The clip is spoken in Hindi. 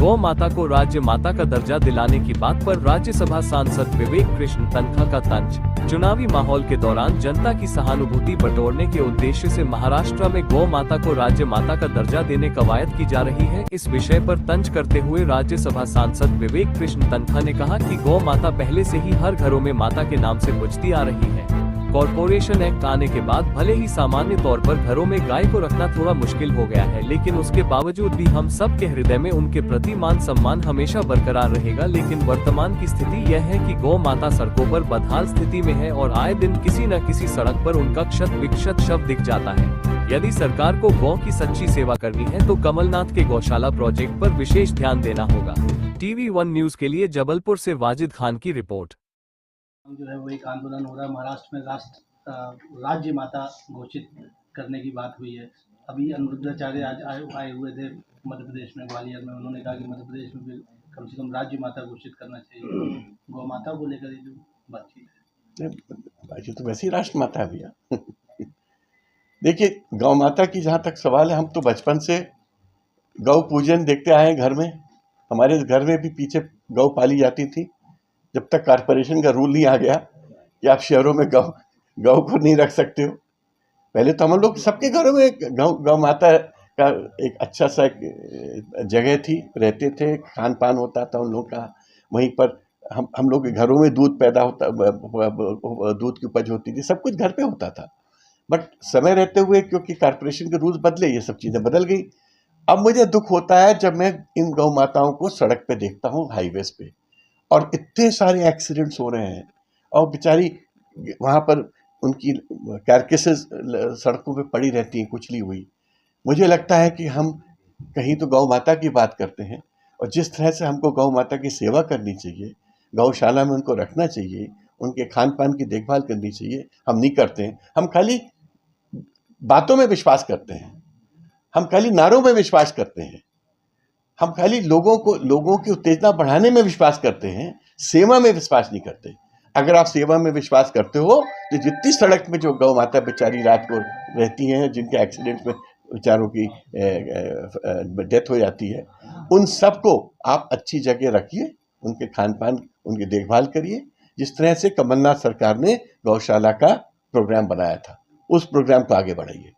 गौ माता को राज्य माता का दर्जा दिलाने की बात पर राज्यसभा सांसद विवेक कृष्ण तन्खा का तंज। चुनावी माहौल के दौरान जनता की सहानुभूति बटोरने के उद्देश्य से महाराष्ट्र में गौ माता को राज्य माता का दर्जा देने कवायद की जा रही है। इस विषय पर तंज करते हुए राज्यसभा सांसद विवेक कृष्ण तन्खा ने कहा कि गौ माता पहले से ही हर घरों में माता के नाम से पूजती आ रही है। कॉर्पोरेशन एक्ट आने के बाद भले ही सामान्य तौर पर घरों में गाय को रखना थोड़ा मुश्किल हो गया है, लेकिन उसके बावजूद भी हम सब के हृदय में उनके प्रति मान सम्मान हमेशा बरकरार रहेगा। लेकिन वर्तमान की स्थिति यह है कि गौ माता सड़कों पर बदहाल स्थिति में है और आए दिन किसी न किसी सड़क पर उनका क्षत विक्षत शव दिख जाता है। यदि सरकार को गौ की सच्ची सेवा करनी है तो कमलनाथ के गौशाला प्रोजेक्ट पर विशेष ध्यान देना होगा। TV1 न्यूज के लिए जबलपुर से वाजिद खान की रिपोर्ट। जो है वो एक आंदोलन हो रहा है। महाराष्ट्र में राज्य माता घोषित करने की बात हुई है। अभी अनिरुद्धाचार्य आज आए हुए थे मध्य प्रदेश में, ग्वालियर में। उन्होंने कहा कि मध्य प्रदेश में भी कम से कम राज्य माता घोषित करना चाहिए। गौ माता को लेकर जो बातचीत है, तो वैसे ही राष्ट्र माता है भैया। देखिए, गौ माता की जहाँ तक सवाल है, हम तो बचपन से गौ पूजन देखते आए हैं घर में। हमारे घर में भी पीछे गौ पाली जाती थी, जब तक कॉर्पोरेशन का रूल नहीं आ गया कि आप शहरों में गौ को नहीं रख सकते हो। पहले तो हम लोग सबके घरों में गौ माता का एक अच्छा सा एक जगह थी, रहते थे, खान पान होता था उन लोगों का। वहीं पर हम लोग के घरों में दूध पैदा होता, दूध की उपज होती थी, सब कुछ घर पे होता था। बट समय रहते हुए क्योंकि कॉर्पोरेशन के रूल्स बदले, ये सब चीज़ें बदल गई। अब मुझे दुख होता है जब मैं इन गौ माताओं को सड़क पे देखता हूँ, हाईवेज पे, और इतने सारे एक्सीडेंट्स हो रहे हैं और बेचारी वहाँ पर उनकी कैरकेसेस सड़कों पे पड़ी रहती हैं कुचली हुई। मुझे लगता है कि हम कहीं तो गौ माता की बात करते हैं, और जिस तरह से हमको गौ माता की सेवा करनी चाहिए, गौशाला में उनको रखना चाहिए, उनके खान पान की देखभाल करनी चाहिए, हम नहीं करते हैं। हम खाली बातों में विश्वास करते हैं, हम खाली नारों में विश्वास करते हैं, हम खाली लोगों की उत्तेजना बढ़ाने में विश्वास करते हैं, सेवा में विश्वास नहीं करते। अगर आप सेवा में विश्वास करते हो तो जितनी सड़क में जो गौ माता बेचारी रात को रहती हैं, जिनके एक्सीडेंट्स में बेचारों की डेथ हो जाती है, उन सबको आप अच्छी जगह रखिए, उनके खान पान, उनकी देखभाल करिए। जिस तरह से कमलनाथ सरकार ने गौशाला का प्रोग्राम बनाया था, उस प्रोग्राम को आगे बढ़ाइए।